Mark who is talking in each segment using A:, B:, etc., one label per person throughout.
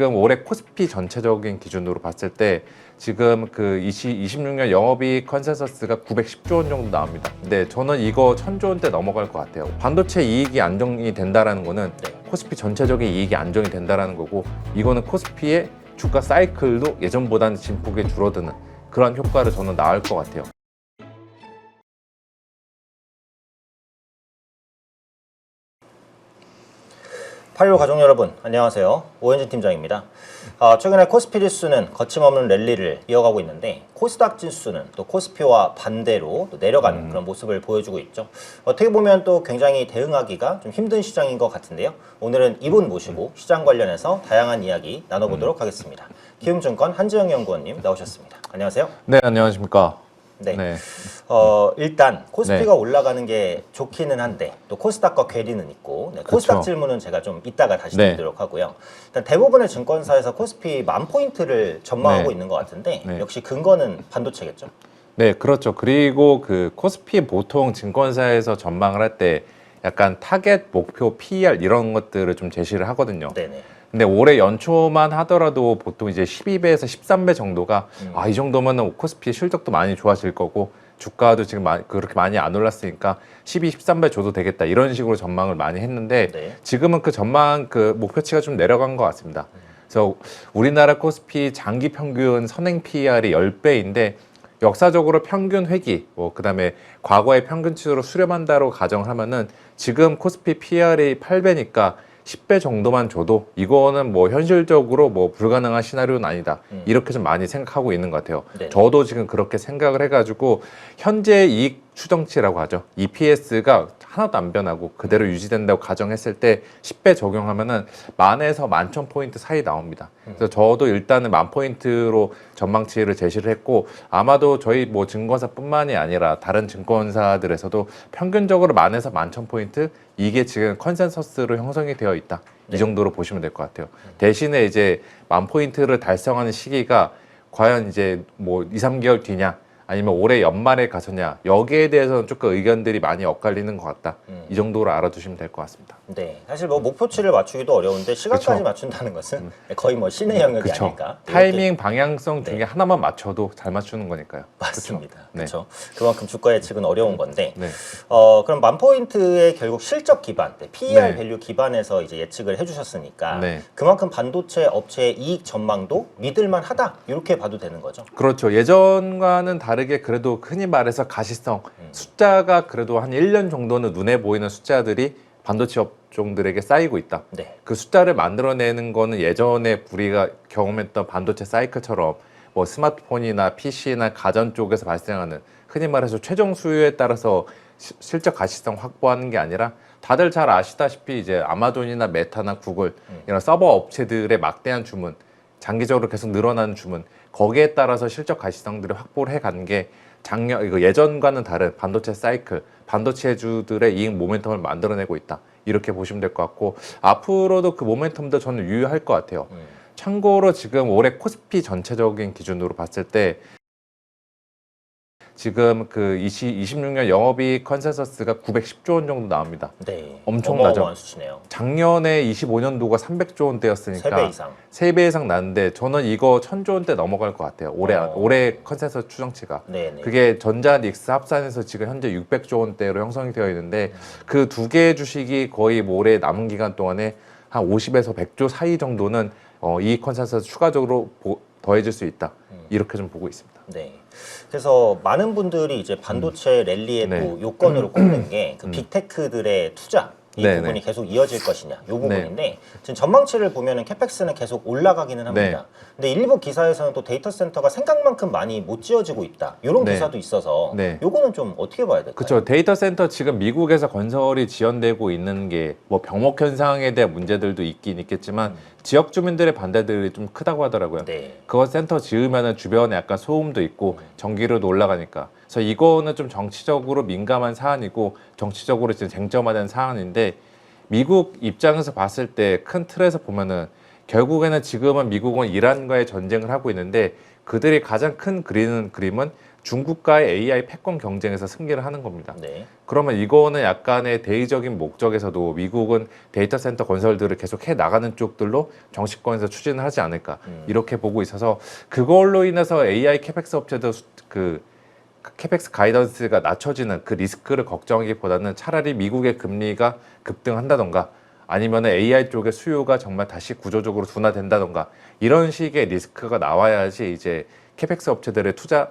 A: 지금 올해 코스피 전체적인 기준으로 봤을 때 지금 그 26년 영업이익 컨센서스가 910조 원 정도 나옵니다. 근데 저는 이거 1000조 원대 넘어갈 것 같아요. 반도체 이익이 안정이 된다라는 거는 코스피 전체적인 이익이 안정이 된다라는 거고, 이거는 코스피의 주가 사이클도 예전보다는 진폭이 줄어드는 그런 효과를 저는 낳을 것 같아요.
B: 팔로 가족 여러분, 안녕하세요. 오현진 팀장입니다. 최근에 코스피 지수는 거침없는 랠리를 이어가고 있는데, 코스닥 지수는 또 코스피와 반대로 또 내려가는 그런 모습을 보여주고 있죠. 어떻게 보면 또 굉장히 대응하기가 좀 힘든 시장인 것 같은데요. 오늘은 이분 모시고 시장 관련해서 다양한 이야기 나눠보도록 하겠습니다. 키움증권 한지영 연구원님 나오셨습니다. 안녕하세요.
A: 네, 안녕하십니까.
B: 네.
A: 네.
B: 일단 코스피가 올라가는 게 좋기는 한데 또 코스닥과 괴리는 있고, 코스닥 질문은 제가 좀 이따가 다시 드리도록 하고요. 일단 대부분의 증권사에서 코스피 10,000포인트를 전망하고 있는 것 같은데 역시 근거는 반도체겠죠?
A: 네, 그렇죠. 그리고 그 코스피 보통 증권사에서 전망을 할 때 약간 타겟, 목표, PER 이런 것들을 좀 제시를 하거든요.
B: 네네.
A: 근데 올해 연초만 하더라도 보통 이제 12배에서 13배 정도가 이 정도면 코스피 실적도 많이 좋아질 거고 주가도 지금 그렇게 많이 안 올랐으니까 12, 13배 줘도 되겠다 이런 식으로 전망을 많이 했는데 지금은 그 전망 그 목표치가 좀 내려간 것 같습니다. 그래서 우리나라 코스피 장기 평균 선행 PER이 10배인데 역사적으로 평균 회기, 그다음에 과거의 평균치로 수렴한다고 가정하면은 지금 코스피 PER이 8배니까 10배 정도만 줘도 이거는 뭐 현실적으로 뭐 불가능한 시나리오는 아니다. 이렇게 좀 많이 생각하고 있는 것 같아요. 저도 지금 그렇게 생각을 해가지고 현재 이익 추정치라고 하죠. EPS가 하나도 안 변하고 그대로 유지된다고 가정했을 때 10배 적용하면은 10,000에서 11,000포인트 사이 나옵니다. 그래서 저도 일단은 10,000포인트로 전망치를 제시를 했고, 아마도 저희 뭐 증권사뿐만이 아니라 다른 증권사들에서도 평균적으로 10,000에서 11,000포인트 이게 지금 컨센서스로 형성이 되어 있다. 이 정도로 보시면 될 것 같아요. 대신에 이제 10,000포인트를 달성하는 시기가 과연 이제 뭐 2, 3개월 뒤냐 아니면 올해 연말에 가서냐, 여기에 대해서는 조금 의견들이 많이 엇갈리는 것 같다. 이 정도로 알아두시면 될 것 같습니다.
B: 네, 사실 뭐 목표치를 맞추기도 어려운데 시간까지 맞춘다는 것은 거의 뭐 신의 영역이 아닐까.
A: 타이밍, 방향성 중에 하나만 맞춰도 잘 맞추는 거니까요.
B: 맞습니다. 그렇죠. 그만큼 주가 예측은 어려운 건데, 그럼 10,000포인트의 결국 실적 기반, PER 밸류 기반에서 이제 예측을 해주셨으니까 그만큼 반도체 업체의 이익 전망도 믿을만하다 이렇게 봐도 되는 거죠.
A: 그렇죠. 예전과는 다르게 그래도 흔히 말해서 가시성 숫자가 그래도 한 1년 정도는 눈에 보이는 숫자들이 반도체 업종들에게 쌓이고 있다. 그 숫자를 만들어내는 거는 예전에 우리가 경험했던 반도체 사이클처럼 뭐 스마트폰이나 PC나 가전 쪽에서 발생하는 흔히 말해서 최종 수요에 따라서 실적 가시성 확보하는 게 아니라, 다들 잘 아시다시피 이제 아마존이나 메타나 구글 이런 서버 업체들의 막대한 주문, 장기적으로 계속 늘어나는 주문, 거기에 따라서 실적 가시성들을 확보를 해가는 게 이거 예전과는 다른 반도체 사이클, 반도체주들의 이익 모멘텀을 만들어내고 있다. 이렇게 보시면 될 것 같고, 앞으로도 그 모멘텀도 저는 유효할 것 같아요. 참고로 지금 올해 코스피 전체적인 기준으로 봤을 때 지금 그 26년 영업이익 컨센서스가 910조 원 정도 나옵니다. 엄청나죠.
B: 어마어마한 수치네요.
A: 작년에 25년도가 300조 원대였으니까
B: 3배 이상.
A: 3배 이상 나는데 저는 이거 1,000조 원대 넘어갈 것 같아요. 올해 컨센서스 추정치가. 그게 전자 닉스 합산해서 지금 현재 600조 원대로 형성이 되어 있는데 그 두 개의 주식이 거의 뭐 올해 남은 기간 동안에 한 50에서 100조 사이 정도는 이익 컨센서스 추가적으로 더해질 수 있다. 이렇게 좀 보고 있습니다.
B: 그래서 많은 분들이 이제 반도체 랠리의 또 요건으로 꼽는 게 그 빅테크들의 투자, 이 부분이 계속 이어질 것이냐, 이 부분인데 지금 전망치를 보면은 캐펙스는 계속 올라가기는 합니다. 근데 일부 기사에서는 또 데이터 센터가 생각만큼 많이 못 지어지고 있다, 이런 기사도 있어서 요거는 좀 어떻게 봐야 될까요?
A: 그렇죠. 데이터 센터 지금 미국에서 건설이 지연되고 있는 게 뭐 병목 현상에 대한 문제들도 있긴 있겠지만 지역 주민들의 반대들이 좀 크다고 하더라고요. 그거 센터 지으면은 주변에 약간 소음도 있고 전기료도 올라가니까. 그래서 이거는 좀 정치적으로 민감한 사안이고 정치적으로 지금 쟁점화된 사안인데, 미국 입장에서 봤을 때 큰 틀에서 보면은 결국에는 지금은 미국은 이란과의 전쟁을 하고 있는데 그들이 가장 큰 그리는 그림은 중국과의 AI 패권 경쟁에서 승리를 하는 겁니다.
B: 네.
A: 그러면 이거는 약간의 대의적인 목적에서도 미국은 데이터 센터 건설들을 계속 해 나가는 쪽들로 정치권에서 추진을 하지 않을까 이렇게 보고 있어서 그걸로 인해서 AI 캐펙스 업체도 그 캐펙스 가이던스가 낮춰지는 그 리스크를 걱정하기보다는 차라리 미국의 금리가 급등한다던가 아니면 AI 쪽의 수요가 정말 다시 구조적으로 둔화된다던가 이런 식의 리스크가 나와야지 이제 캐펙스 업체들의 투자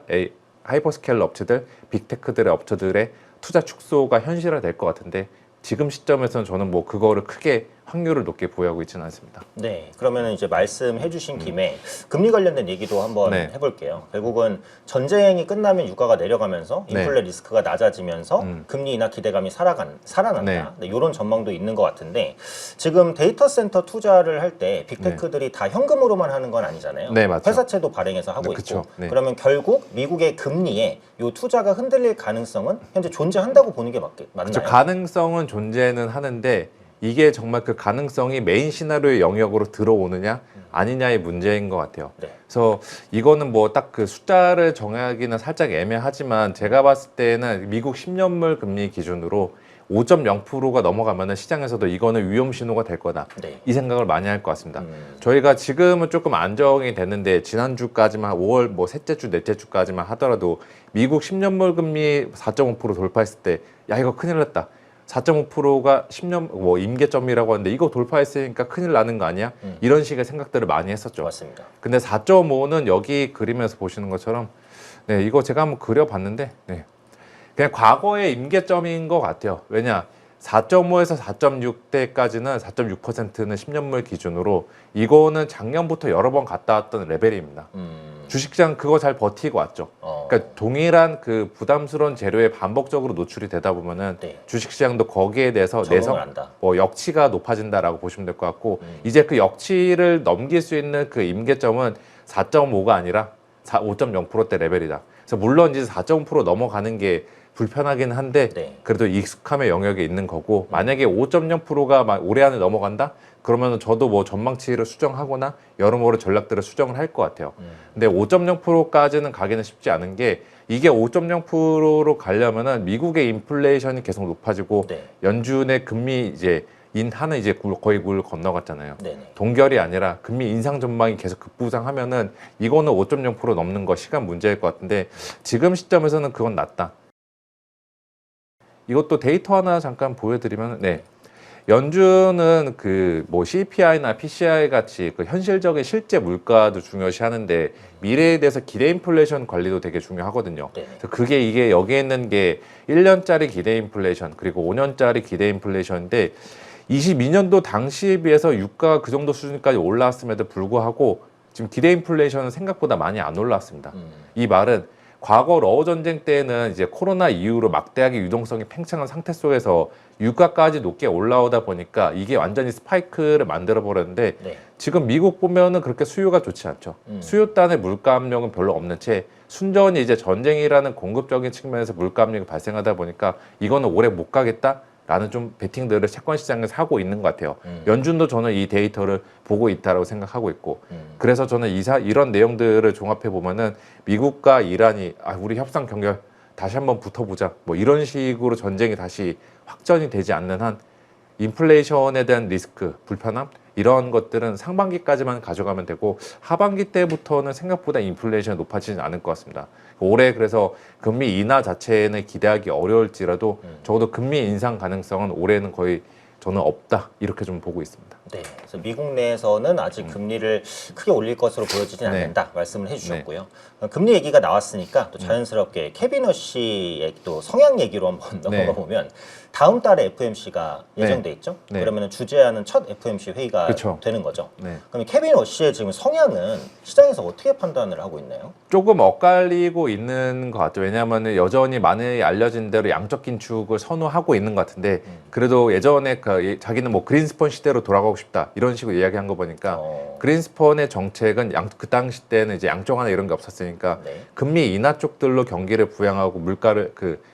A: 하이퍼스케일러 업체들, 빅테크들의 업체들의 투자 축소가 현실화될 것 같은데 지금 시점에서는 저는 뭐 그거를 크게 확률을 높게 보유하고 있지는 않습니다.
B: 네, 그러면 이제 말씀해주신 김에 금리 관련된 얘기도 한번
A: 네.
B: 해볼게요. 결국은 전쟁이 끝나면 유가가 내려가면서 인플레 리스크가 낮아지면서 금리 인하 기대감이 살아난다. 네, 이런 전망도 있는 것 같은데 지금 데이터 센터 투자를 할 때 빅테크들이 다 현금으로만 하는 건 아니잖아요.
A: 네, 맞죠.
B: 회사채도 발행해서 하고
A: 그쵸.
B: 있고
A: 네.
B: 그러면 결국 미국의 금리에 이 투자가 흔들릴 가능성은 현재 존재한다고 보는 게 맞나요?
A: 저 가능성은 존재는 하는데 이게 정말 그 가능성이 메인 시나리오의 영역으로 들어오느냐 아니냐의 문제인 것 같아요.
B: 네.
A: 그래서 이거는 뭐 딱 그 숫자를 정하기는 살짝 애매하지만 제가 봤을 때는 미국 10년물 금리 기준으로 5.0%가 넘어가면은 시장에서도 이거는 위험 신호가 될 거다.
B: 네.
A: 이 생각을 많이 할 것 같습니다. 저희가 지금은 조금 안정이 됐는데 지난주까지만 5월 뭐 셋째 주, 넷째 주까지만 하더라도 미국 10년물 금리 4.5% 돌파했을 때 야 이거 큰일 났다. 4.5%가 10년 뭐 임계점이라고 하는데 이거 돌파했으니까 큰일 나는 거 아니야? 이런 식의 생각들을 많이 했었죠.
B: 맞습니다.
A: 근데 4.5는 여기 그림에서 보시는 것처럼 네, 이거 제가 한번 그려봤는데 네. 그냥 과거의 임계점인 것 같아요. 왜냐 4.5에서 4.6대까지는 4.6%는 10년물 기준으로 이거는 작년부터 여러 번 갔다 왔던 레벨입니다. 주식시장 그거 잘 버티고 왔죠. 그러니까 동일한 그 부담스러운 재료에 반복적으로 노출이 되다 보면은
B: 네.
A: 주식시장도 거기에 대해서
B: 적응을 한다.
A: 뭐 역치가 높아진다라고 보시면 될 것 같고 이제 그 역치를 넘길 수 있는 그 임계점은 4.5가 아니라 5.0%대 레벨이다. 그래서 물론 이제 4.5% 넘어가는 게 불편하긴 한데
B: 네.
A: 그래도 익숙함의 영역에 있는 거고 만약에 5.0%가 올해 안에 넘어간다? 그러면 저도 뭐 전망치를 수정하거나 여러모로 전략들을 수정을 할 것 같아요. 근데 5.0%까지는 가기는 쉽지 않은 게 이게 5.0%로 가려면은 미국의 인플레이션이 계속 높아지고
B: 네.
A: 연준의 금리 이제 인하는 이제 거의 굴 건너갔잖아요.
B: 네네.
A: 동결이 아니라 금리 인상 전망이 계속 급부상하면은 이거는 5.0% 넘는 거 시간 문제일 것 같은데 지금 시점에서는 그건 낮다. 이것도 데이터 하나 잠깐 보여드리면, 네. 연준은 그 뭐 CPI나 PCI 같이 그 현실적인 실제 물가도 중요시 하는데 미래에 대해서 기대 인플레이션 관리도 되게 중요하거든요.
B: 네.
A: 그래서 그게 이게 여기에 있는 게 1년짜리 기대 인플레이션 그리고 5년짜리 기대 인플레이션인데 22년도 당시에 비해서 유가가 그 정도 수준까지 올라왔음에도 불구하고 지금 기대 인플레이션은 생각보다 많이 안 올라왔습니다. 이 말은 과거 러우 전쟁 때는 이제 코로나 이후로 막대하게 유동성이 팽창한 상태 속에서 유가까지 높게 올라오다 보니까 이게 완전히 스파이크를 만들어 버렸는데
B: 네.
A: 지금 미국 보면은 그렇게 수요가 좋지 않죠. 수요단의 물가 압력은 별로 없는 채 순전히 이제 전쟁이라는 공급적인 측면에서 물가 압력이 발생하다 보니까 이거는 오래 못 가겠다. 라는 좀 베팅들을 채권 시장에서 하고 있는 것 같아요. 연준도 저는 이 데이터를 보고 있다라고 생각하고 있고, 그래서 저는 이런 내용들을 종합해 보면은 미국과 이란이 우리 협상 경결 다시 한번 붙어보자, 뭐 이런 식으로 전쟁이 다시 확전이 되지 않는 한 인플레이션에 대한 리스크, 불편함 이런 것들은 상반기까지만 가져가면 되고 하반기 때부터는 생각보다 인플레이션이 높아지지 않을 것 같습니다. 올해 그래서 금리 인하 자체는 기대하기 어려울지라도 적어도 금리 인상 가능성은 올해는 거의 저는 없다 이렇게 좀 보고 있습니다.
B: 네, 그래서 미국 내에서는 아직 금리를 크게 올릴 것으로 보여지진
A: 네.
B: 않는다 말씀을 해주셨고요. 금리 얘기가 나왔으니까 또 자연스럽게 케빈 허쉬의 또 성향 얘기로 한번 넘어가 보면 다음 달에 FOMC가 예정돼 있죠.
A: 네.
B: 그러면 주재하는 첫 FOMC 회의가
A: 그쵸.
B: 되는 거죠.
A: 네.
B: 그럼 케빈 허쉬의 지금 성향은 시장에서 어떻게 판단을 하고 있나요?
A: 조금 엇갈리고 있는 것 같아요. 왜냐하면 여전히 많이 알려진 대로 양적 긴축을 선호하고 있는 것 같은데 그래도 예전에 자기는 뭐 그린스펀 시대로 돌아가고 싶다 이런 식으로 이야기한 거 보니까 그린스펀의 정책은 그 당시 때는 이제 양적 완화 이런 게 없었으니까
B: 네.
A: 금리 인하 쪽들로 경기를 부양하고 물가를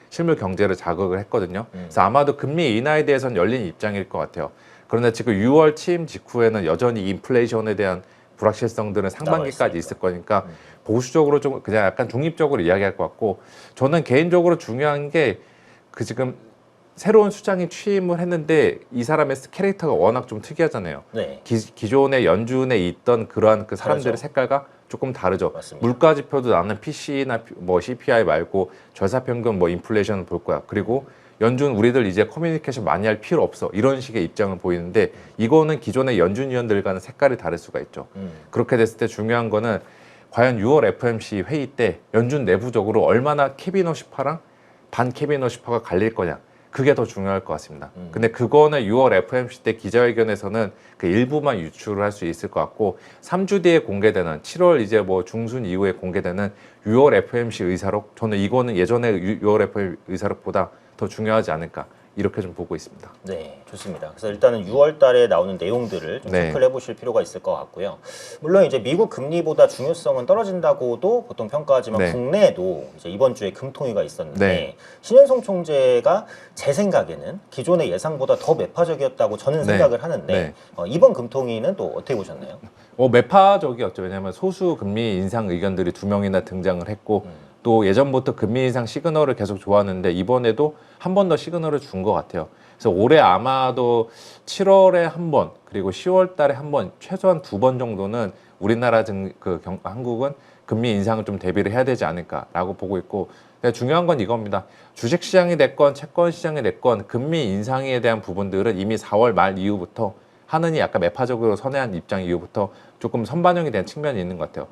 A: 실물 경제를 자극을 했거든요. 그래서 아마도 금리 인하에 대해서는 열린 입장일 것 같아요. 그런데 지금 6월 취임 직후에는 여전히 인플레이션에 대한 불확실성들은 상반기까지
B: 남아있으니까.
A: 있을 거니까 보수적으로 좀 그냥 약간 중립적으로 이야기할 것 같고, 저는 개인적으로 중요한 게 그 지금 새로운 수장이 취임을 했는데 이 사람의 캐릭터가 워낙 좀 특이하잖아요.
B: 네.
A: 기존의 연준에 있던 그러한 그 사람들의
B: 다르죠.
A: 색깔과 조금 다르죠.
B: 맞습니다.
A: 물가 지표도 나는 PC나 뭐 CPI 말고 절사평균 뭐 인플레이션을 볼 거야. 그리고 연준 우리들 이제 커뮤니케이션 많이 할 필요 없어. 이런 식의 입장을 보이는데, 이거는 기존의 연준 위원들과는 색깔이 다를 수가 있죠. 그렇게 됐을 때 중요한 거는 과연 6월 FOMC 회의 때 연준 내부적으로 얼마나 캐비너시파랑 반 캐비너시파가 갈릴 거냐. 그게 더 중요할 것 같습니다. 근데 그거는 6월 FOMC 때 기자회견에서는 그 일부만 유출을 할 수 있을 것 같고, 3주 뒤에 공개되는 7월 이제 뭐 중순 이후에 공개되는 6월 FOMC 의사록, 저는 이거는 예전에 6월 FOMC 의사록보다 더 중요하지 않을까, 이렇게 좀 보고 있습니다.
B: 네, 좋습니다. 그래서 일단은 6월 달에 나오는 내용들을 좀
A: 네.
B: 체크를 해보실 필요가 있을 것 같고요. 물론 이제 미국 금리보다 중요성은 떨어진다고도 보통 평가하지만
A: 네.
B: 국내에도 이제 이번 주에 금통위가 있었는데
A: 네.
B: 신현송 총재가 제 생각에는 기존의 예상보다 더 매파적이었다고 저는
A: 네.
B: 생각을 하는데
A: 네.
B: 이번 금통위는 또 어떻게 보셨나요?
A: 매파적이었죠. 왜냐하면 소수 금리 인상 의견들이 2명이나 등장을 했고, 또 예전부터 금리 인상 시그널을 계속 좋았는데 이번에도 한 번 더 시그널을 준 것 같아요. 그래서 올해 아마도 7월에 한 번, 그리고 10월 달에 한 번, 최소한 2번 정도는 우리나라 한국은 금리 인상을 좀 대비를 해야 되지 않을까라고 보고 있고, 중요한 건 이겁니다. 주식시장이 됐건 채권시장이 됐건 금리 인상에 대한 부분들은 이미 4월 말 이후부터 하느니 약간 매파적으로 선회한 입장 이후부터 조금 선반영이 된 측면이 있는 것 같아요.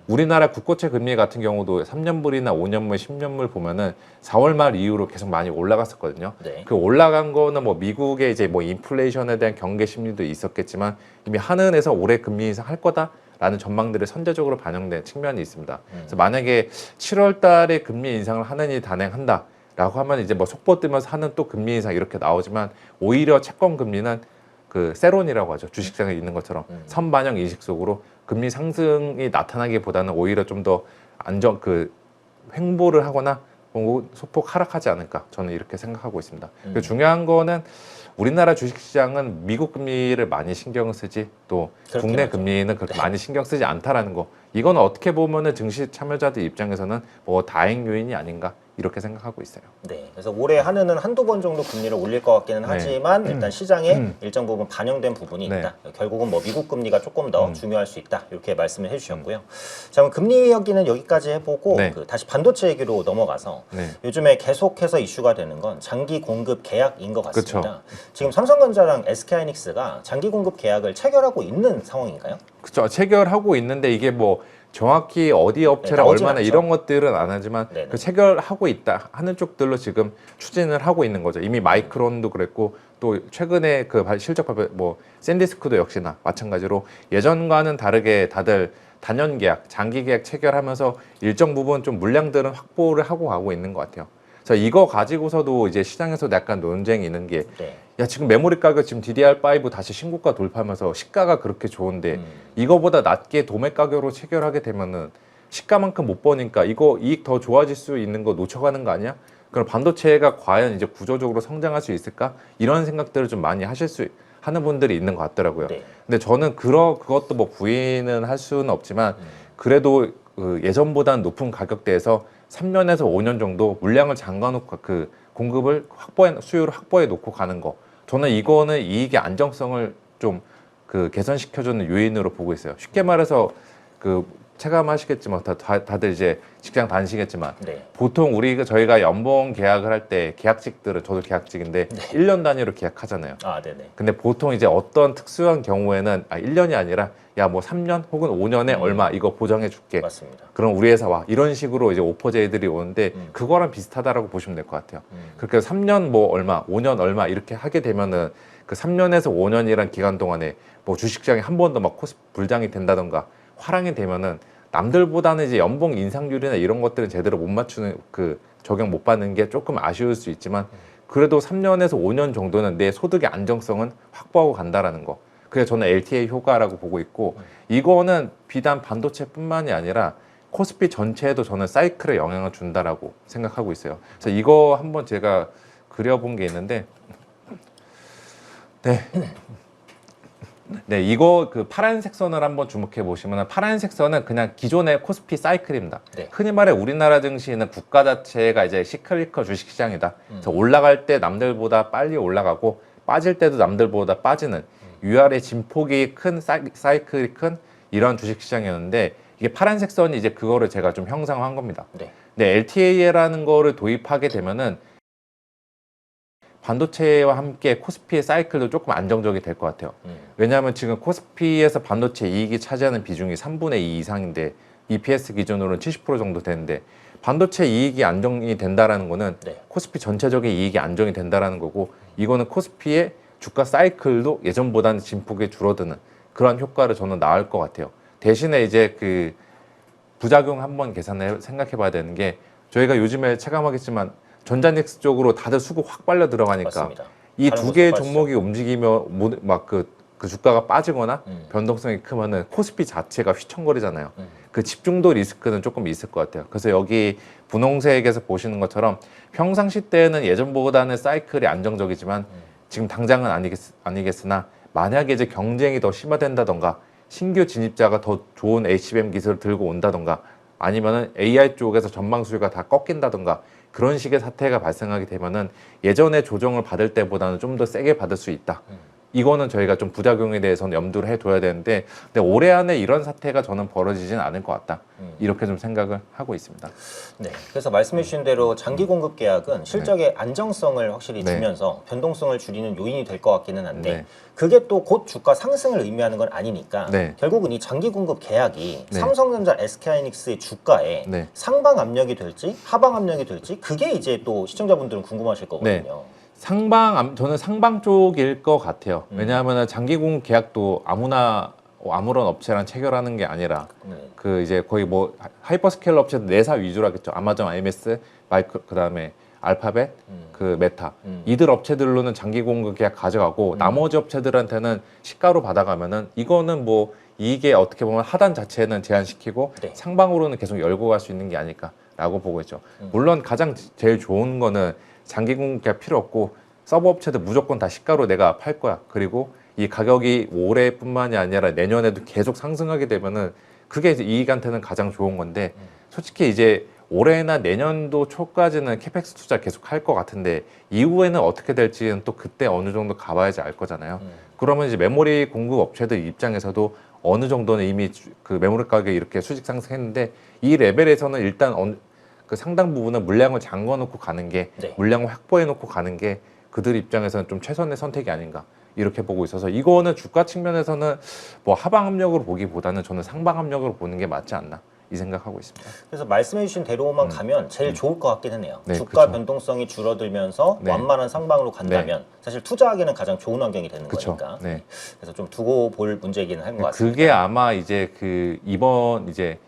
A: 우리나라 국고채 금리 같은 경우도 3년물이나 5년물, 10년물 보면은 4월 말 이후로 계속 많이 올라갔었거든요.
B: 네.
A: 그 올라간 거는 뭐 미국의 이제 뭐 인플레이션에 대한 경계 심리도 있었겠지만 이미 한은에서 올해 금리 인상 할 거다라는 전망들이 선제적으로 반영된 측면이 있습니다. 그래서 만약에 7월 달에 금리 인상을 하느니 단행한다라고 하면 이제 뭐 속보 뜨면서 하는 또 금리 인상 이렇게 나오지만, 오히려 채권 금리는 그 세론이라고 하죠. 주식시장에 있는 것처럼 선반영 인식 속으로 금리 상승이 나타나기보다는 오히려 좀 더 횡보를 하거나 소폭 하락하지 않을까, 저는 이렇게 생각하고 있습니다. 그리고 중요한 거는 우리나라 주식시장은 미국 금리를 많이 신경 쓰지 또 국내
B: 하죠.
A: 금리는 그렇게 많이 신경 쓰지 않다라는 거, 이건 어떻게 보면은 증시 참여자들 입장에서는 뭐 다행 요인이 아닌가, 이렇게 생각하고 있어요.
B: 네, 그래서 올해 한해는 한두 번 정도 금리를 올릴 것 같기는
A: 네.
B: 하지만 일단 시장에 일정 부분 반영된 부분이
A: 네.
B: 있다. 결국은 뭐 미국 금리가 조금 더 중요할 수 있다. 이렇게 말씀을 해주셨고요. 자, 그럼 금리 이야기는 여기까지 해보고
A: 네.
B: 다시 반도체 얘기로 넘어가서
A: 네.
B: 요즘에 계속해서 이슈가 되는 건 장기 공급 계약인 것 같습니다.
A: 그쵸.
B: 지금 삼성전자랑 SK하이닉스가 장기 공급 계약을 체결하고 있는 상황인가요?
A: 그렇죠. 체결하고 있는데 이게 뭐 정확히 어디 업체랑
B: 나오진
A: 얼마나
B: 않죠.
A: 이런 것들은 안 하지만
B: 네네.
A: 그 체결하고 있다 하는 쪽들로 지금 추진을 하고 있는 거죠. 이미 마이크론도 그랬고, 또 최근에 그 실적 발표 뭐 샌디스크도 역시나 마찬가지로 예전과는 다르게 다들 단연 계약, 장기 계약 체결하면서 일정 부분 좀 물량들은 확보를 하고 가고 있는 것 같아요. 그래서 이거 가지고서도 이제 시장에서도 약간 논쟁이 있는 게,
B: 네.
A: 야 지금 메모리 가격 지금 DDR5 다시 신고가 돌파하면서 시가가 그렇게 좋은데 이거보다 낮게 도매 가격으로 체결하게 되면은 시가만큼 못 버니까 이거 이익 더 좋아질 수 있는 거 놓쳐가는 거 아니야? 그럼 반도체가 과연 이제 구조적으로 성장할 수 있을까? 이런 생각들을 좀 많이 하는 분들이 있는 것 같더라고요.
B: 네.
A: 근데 저는 그것도 뭐 부인은 할 수는 없지만, 그래도 그 예전보다는 높은 가격대에서 3년에서 5년 정도 물량을 잠가놓고 그 공급을 수요를 확보해 놓고 가는 거, 저는 이거는 이익의 안정성을 좀 그 개선시켜주는 요인으로 보고 있어요. 쉽게 말해서 그 체감하시겠지만 다들 이제 직장 다니시겠지만
B: 네.
A: 보통 저희가 연봉 계약을 할 때 계약직들은, 저도 계약직인데 1년 단위로 계약하잖아요.
B: 아, 네네.
A: 근데 보통 이제 어떤 특수한 경우에는 1년이 아니라 야 뭐 3년 혹은 5년에 얼마 이거 보정해 줄게.
B: 맞습니다.
A: 그럼 우리 회사 와. 이런 식으로 이제 오퍼제이들이 오는데 그거랑 비슷하다라고 보시면 될 것 같아요. 그렇게 3년 뭐 얼마, 5년 얼마 이렇게 하게 되면은 그 3년에서 5년이란 기간 동안에 뭐 주식시장이 한 번 더 막 코스 불장이 된다던가 화랑이 되면은 남들보다는 이제 연봉 인상률이나 이런 것들은 제대로 못 맞추는, 그 적용 못 받는 게 조금 아쉬울 수 있지만, 그래도 3년에서 5년 정도는 내 소득의 안정성은 확보하고 간다라는 거. 그게 저는 LTA 효과라고 보고 있고, 이거는 비단 반도체뿐만이 아니라 코스피 전체에도 저는 사이클에 영향을 준다라고 생각하고 있어요. 그래서 이거 한번 제가 그려본 게 있는데, 네. 네, 이거 그 파란색 선을 한번 주목해 보시면 파란색 선은 그냥 기존의 코스피 사이클입니다.
B: 네.
A: 흔히 말해 우리나라 증시는 국가 자체가 이제 시클리컬 주식시장이다. 그래서 올라갈 때 남들보다 빨리 올라가고 빠질 때도 남들보다 빠지는 위아래 진폭이 큰 사이클이 큰 이런 주식시장이었는데 이게 파란색 선이 이제 그거를 제가 좀 형상화한 겁니다.
B: 네.
A: 근데 LTA라는 거를 도입하게 되면은 반도체와 함께 코스피의 사이클도 조금 안정적이 될 것 같아요. 왜냐하면 지금 코스피에서 반도체 이익이 차지하는 비중이 3분의 2 이상인데 EPS 기준으로는 70% 정도 되는데 반도체 이익이 안정이 된다라는 거는
B: 네.
A: 코스피 전체적인 이익이 안정이 된다라는 거고 이거는 코스피의 주가 사이클도 예전보다는 진폭이 줄어드는 그런 효과를 저는 나을 것 같아요. 대신에 이제 그 부작용 한번 계산해 생각해 봐야 되는 게 저희가 요즘에 체감하겠지만 전자닉스 쪽으로 다들 수급 확 빨려 들어가니까
B: 맞습니다.
A: 이
B: 다른
A: 두 개의
B: 곳으로
A: 종목이 움직이면 막 그 주가가 빠지거나 변동성이 크면은 코스피 자체가 휘청거리잖아요. 그 집중도 리스크는 조금 있을 것 같아요. 그래서 여기 분홍색에서 보시는 것처럼 평상시 때는 예전보다는 사이클이 안정적이지만 지금 당장은 아니겠으나 만약에 이제 경쟁이 더 심화된다던가 신규 진입자가 더 좋은 HBM 기술을 들고 온다던가 아니면은 AI 쪽에서 전망 수요가 다 꺾인다던가 그런 식의 사태가 발생하게 되면은 예전에 조정을 받을 때보다는 좀 더 세게 받을 수 있다. 이거는 저희가 좀 부작용에 대해서는 염두를 해둬야 되는데 근데 올해 안에 이런 사태가 저는 벌어지진 않을 것 같다. 이렇게 좀 생각을 하고 있습니다.
B: 네, 그래서 말씀해주신 대로 장기 공급 계약은 실적의 안정성을 확실히
A: 네.
B: 주면서 변동성을 줄이는 요인이 될 것 같기는 한데
A: 네.
B: 그게 또 곧 주가 상승을 의미하는 건 아니니까
A: 네.
B: 결국은 이 장기 공급 계약이
A: 네.
B: 삼성전자, SK하이닉스의 주가에
A: 네.
B: 상방 압력이 될지 하방 압력이 될지 그게 이제 또 시청자분들은 궁금하실 거거든요.
A: 저는 상방 쪽일 것 같아요. 왜냐하면 장기 공급 계약도 아무런 업체랑 체결하는 게 아니라
B: 네.
A: 그 이제 거의 뭐 하이퍼스케일 업체들 내사 위주로 하겠죠. 아마존, MS, 그다음에 알파벳, 그 메타 이들 업체들로는 장기 공급 계약 가져가고 나머지 업체들한테는 시가로 받아가면은 이거는 뭐 이익에 어떻게 보면 하단 자체는 제한시키고
B: 네.
A: 상방으로는 계속 열고 갈 수 있는 게 아닐까라고 보고 있죠. 물론 가장 제일 좋은 거는 장기 공급 계약 필요 없고 서버 업체들 무조건 다 시가로 내가 팔 거야. 그리고 이 가격이 올해뿐만이 아니라 내년에도 계속 상승하게 되면은 그게 이제 이익한테는 가장 좋은 건데 솔직히 이제 올해나 내년도 초까지는 캐펙스 투자 계속 할 것 같은데 이후에는 어떻게 될지는 또 그때 어느 정도 가봐야지 알 거잖아요. 그러면 이제 메모리 공급 업체들 입장에서도 어느 정도는 이미 그 메모리 가격이 이렇게 수직 상승했는데 이 레벨에서는 일단 그 상당 부분은 물량을 잠궈 놓고 가는 게
B: 네.
A: 물량을 확보해 놓고 가는 게 그들 입장에서는 좀 최선의 선택이 아닌가 이렇게 보고 있어서 이거는 주가 측면에서는 뭐 하방 압력으로 보기보다는 저는 상방 압력으로 보는 게 맞지 않나 이 생각하고 있습니다.
B: 그래서 말씀해주신 대로만 가면 제일 좋을 것 같긴 하네요.
A: 네,
B: 주가
A: 그쵸.
B: 변동성이 줄어들면서
A: 네.
B: 완만한 상방으로 간다면 사실 투자하기는 가장 좋은 환경이 되는
A: 그쵸.
B: 거니까.
A: 네.
B: 그래서 좀 두고 볼 문제이기는 한 것 같습니다.
A: 그게 아마 이제 그 이번 이제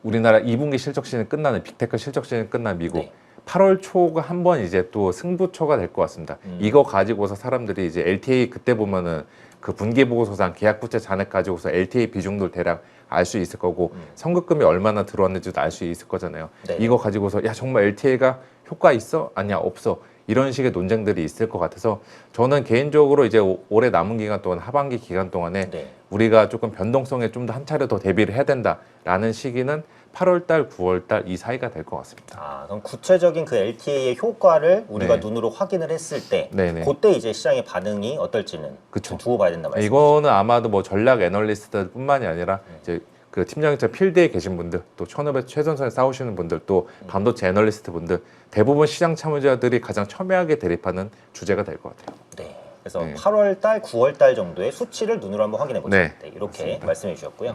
A: 우리나라 2분기 실적 시즌 끝나는 빅테크 실적 시즌 끝난 미국
B: 네.
A: 8월 초가 한번 이제 또 승부처가 될 것 같습니다. 이거 가지고서 사람들이 이제 LTA 그때 보면은 그 분기 보고서상 계약 부채 잔액 가지고서 LTA 비중도 대략 알 수 있을 거고 선급금이 얼마나 들어왔는지도 알 수 있을 거잖아요.
B: 네.
A: 이거 가지고서 야 정말 LTA가 효과 있어? 아니야 없어. 이런 식의 논쟁들이 있을 것 같아서 저는 개인적으로 이제 올해 남은 기간 동안 하반기 기간 동안에
B: 네.
A: 우리가 조금 변동성에 좀 더 한 차례 더 대비를 해야 된다라는 시기는 8월달, 9월달 이 사이가 될 것 같습니다.
B: 아, 그럼 구체적인 그 LTA의 효과를 우리가
A: 네.
B: 눈으로 확인을 했을 때
A: 네네.
B: 그때 이제 시장의 반응이 어떨지는
A: 그쵸.
B: 좀 두고 봐야 된다 말씀이시죠?
A: 이거는 아마도 뭐 전략 애널리스트뿐만이 아니라 이제 그 팀장님처럼 필드에 계신 분들 또 천업에 최전선에 싸우시는 분들 또 반도체 애널리스트 분들 대부분 시장 참여자들이 가장 첨예하게 대립하는 주제가 될 것 같아요.
B: 네. 그래서
A: 네.
B: 8월 달, 9월 달 정도의 수치를 눈으로 한번 확인해 보죠.
A: 네.
B: 네, 이렇게 말씀해 주셨고요.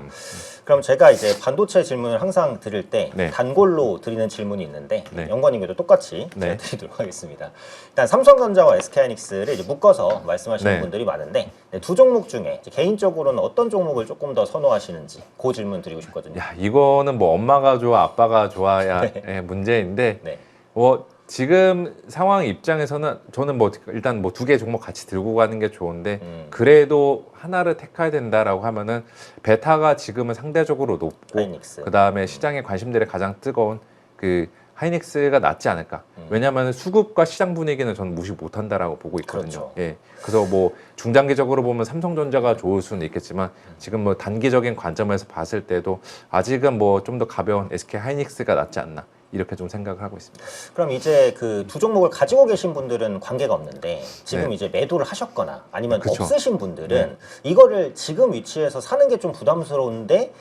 B: 그럼 제가 이제 반도체 질문을 항상 드릴 때
A: 네.
B: 단골로 드리는 질문이 있는데
A: 네.
B: 영관님께도 똑같이
A: 네.
B: 제가 드리도록 하겠습니다. 일단 삼성전자와 SK하이닉스를 이제 묶어서 말씀하시는
A: 네.
B: 분들이 많은데 네, 두 종목 중에 이제 개인적으로는 어떤 종목을 조금 더 선호하시는지 그 질문 드리고 싶거든요.
A: 야 이거는 뭐 엄마가 좋아 아빠가 좋아야의 문제인데
B: 네.
A: 뭐 지금 상황 입장에서는 저는 뭐 일단 뭐 두 개 종목 같이 들고 가는 게 좋은데 그래도 하나를 택해야 된다라고 하면은 베타가 지금은 상대적으로 높고
B: 하이닉스.
A: 그 다음에 시장의 관심들이 가장 뜨거운 그 하이닉스가 낫지 않을까. 왜냐하면 수급과 시장 분위기는 저는 무시 못한다라고 보고 있거든요.
B: 그렇죠.
A: 예. 그래서 뭐 중장기적으로 보면 삼성전자가 좋을 수는 있겠지만 지금 뭐 단기적인 관점에서 봤을 때도 아직은 뭐 좀 더 가벼운 SK 하이닉스가 낫지 않나. 이렇게 좀 생각을 하고 있습니다.
B: 그럼 이제 그 두 종목을 가지고 계신 분들은 관계가 없는데 지금
A: 네.
B: 이제 매도를 하셨거나 아니면
A: 그쵸.
B: 없으신 분들은 이거를 지금 위치에서 사는 게 좀 부담스러운데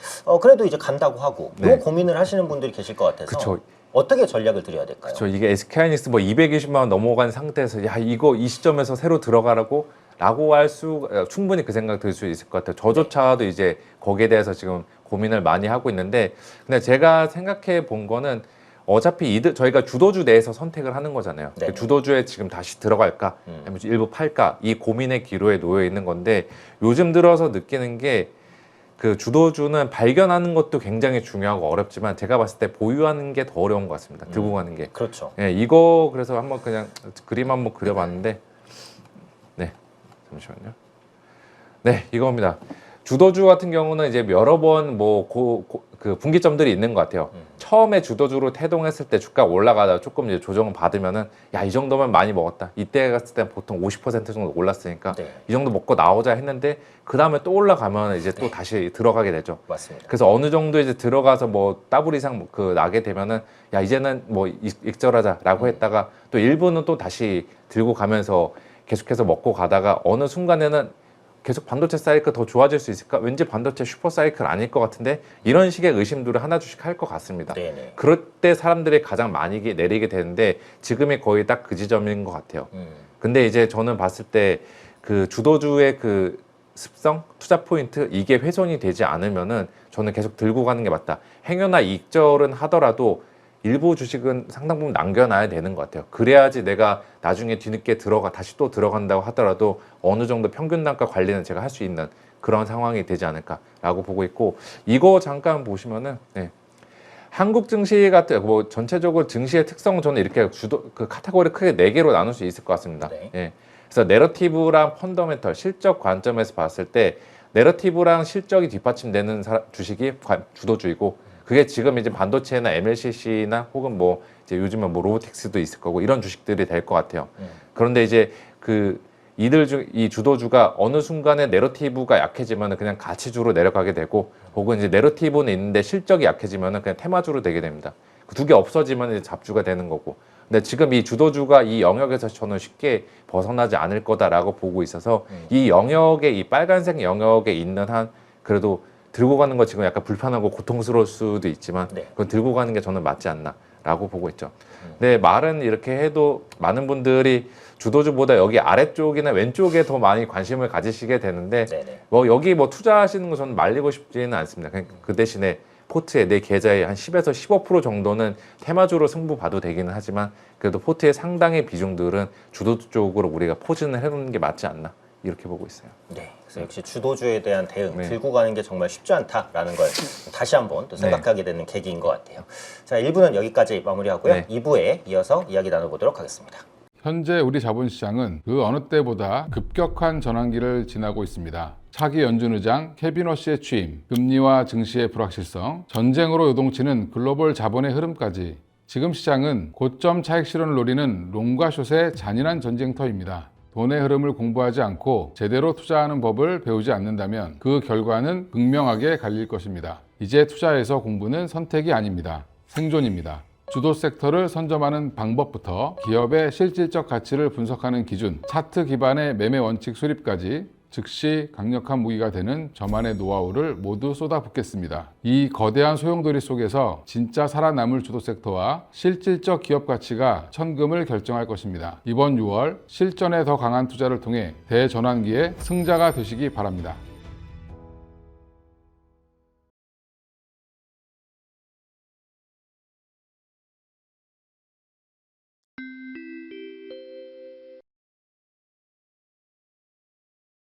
B: 그래도 이제 간다고 하고 요
A: 네.
B: 고민을 하시는 분들이 계실 것 같아서
A: 그쵸.
B: 어떻게 전략을 드려야 될까요?
A: 그렇죠. 이게 SK 하이닉스 뭐 220만 원 넘어간 상태에서 야 이거 이 시점에서 새로 들어가라고 라고 할 수 충분히 그 생각 들 수 있을 것 같아요. 저조차도 이제 거기에 대해서 지금 고민을 많이 하고 있는데 근데 제가 생각해 본 거는 어차피 저희가 주도주 내에서 선택을 하는 거잖아요.
B: 네.
A: 그 주도주에 지금 다시 들어갈까 아니면 일부 팔까 이 고민의 기로에 놓여 있는 건데 요즘 들어서 느끼는 게 그 주도주는 발견하는 것도 굉장히 중요하고 어렵지만 제가 봤을 때 보유하는 게 더 어려운 것 같습니다. 들고 가는 게.
B: 그렇죠.
A: 예, 이거 그래서 한번 그냥 그림 한번 그려봤는데, 네, 잠시만요. 네, 이겁니다. 주도주 같은 경우는 이제 여러 번 뭐 그 분기점들이 있는 것 같아요. 처음에 주도주로 태동했을 때 주가가 올라가다가 조금 이제 조정을 받으면은 야, 이 정도면 많이 먹었다. 이때 갔을 때 보통 50% 정도 올랐으니까
B: 네.
A: 이 정도 먹고 나오자 했는데 그 다음에 또 올라가면 이제 또 다시 들어가게 되죠.
B: 맞습니다.
A: 그래서 어느 정도 이제 들어가서 뭐 더블 이상 그 나게 되면은 야 이제는 뭐 익절하자라고 했다가 또 일부는 또 다시 들고 가면서 계속해서 먹고 가다가 어느 순간에는 계속 반도체 사이클 더 좋아질 수 있을까? 왠지 반도체 슈퍼 사이클 아닐 것 같은데 이런 식의 의심들을 하나둘씩 할 것 같습니다.
B: 네네.
A: 그럴 때 사람들이 가장 많이 내리게 되는데 지금이 거의 딱 그 지점인 것 같아요. 근데 이제 저는 봤을 때 그 주도주의 그 습성, 투자 포인트 이게 훼손이 되지 않으면은 저는 계속 들고 가는 게 맞다. 행여나 익절은 하더라도 일부 주식은 상당 부분 남겨놔야 되는 것 같아요. 그래야지 내가 나중에 뒤늦게 다시 또 들어간다고 하더라도 어느 정도 평균 단가 관리는 제가 할 수 있는 그런 상황이 되지 않을까라고 보고 있고 이거 잠깐 보시면은 네. 한국 증시 같은 뭐 전체적으로 증시의 특성은 저는 이렇게 그 카테고리 크게 4개로 나눌 수 있을 것 같습니다.
B: 네.
A: 예. 그래서 내러티브랑 펀더멘털 실적 관점에서 봤을 때 내러티브랑 실적이 뒷받침되는 주식이 주도주이고 그게 지금 이제 반도체나 MLCC나 혹은 뭐 이제 요즘은 뭐 로보틱스도 있을 거고 이런 주식들이 될 것 같아요. 그런데 이제 그 이 주도주가 어느 순간에 내러티브가 약해지면 그냥 가치주로 내려가게 되고 혹은 이제 내러티브는 있는데 실적이 약해지면 그냥 테마주로 되게 됩니다. 그 두 개 없어지면 이제 잡주가 되는 거고. 근데 지금 이 주도주가 이 영역에서 저는 쉽게 벗어나지 않을 거다라고 보고 있어서 이 영역에 이 빨간색 영역에 있는 한 그래도 들고 가는 거 지금 약간 불편하고 고통스러울 수도 있지만
B: 네.
A: 그건 들고 가는 게 저는 맞지 않나라고 보고 있죠. 근데 말은 이렇게 해도 많은 분들이 주도주보다 여기 아래쪽이나 왼쪽에 더 많이 관심을 가지시게 되는데
B: 네네.
A: 뭐 여기 뭐 투자하시는 거 저는 말리고 싶지는 않습니다. 그냥 그 대신에 포트에 내 계좌의 한 10에서 15% 정도는 테마주로 승부 봐도 되기는 하지만 그래도 포트의 상당의 비중들은 주도주 쪽으로 우리가 포진을 해놓는 게 맞지 않나 이렇게 보고 있어요.
B: 네. 그래서 역시 주도주에 대한 대응,
A: 네.
B: 들고 가는 게 정말 쉽지 않다라는 걸 다시 한번 또 생각하게 되는 계기인 것 같아요. 자, 1부는 여기까지 마무리하고요.
A: 네.
B: 2부에 이어서 이야기 나눠보도록 하겠습니다.
C: 현재 우리 자본시장은 그 어느 때보다 급격한 전환기를 지나고 있습니다. 차기 연준의장 케빈 워시의 취임, 금리와 증시의 불확실성, 전쟁으로 요동치는 글로벌 자본의 흐름까지 지금 시장은 고점 차익 실현을 노리는 롱과 숏의 잔인한 전쟁터입니다. 돈의 흐름을 공부하지 않고 제대로 투자하는 법을 배우지 않는다면 그 결과는 극명하게 갈릴 것입니다. 이제 투자에서 공부는 선택이 아닙니다. 생존입니다. 주도 섹터를 선점하는 방법부터 기업의 실질적 가치를 분석하는 기준, 차트 기반의 매매 원칙 수립까지 즉시 강력한 무기가 되는 저만의 노하우를 모두 쏟아붓겠습니다. 이 거대한 소용돌이 속에서 진짜 살아남을 주도 섹터와 실질적 기업 가치가 천금을 결정할 것입니다. 이번 6월 실전에 더 강한 투자를 통해 대전환기의 승자가 되시기 바랍니다.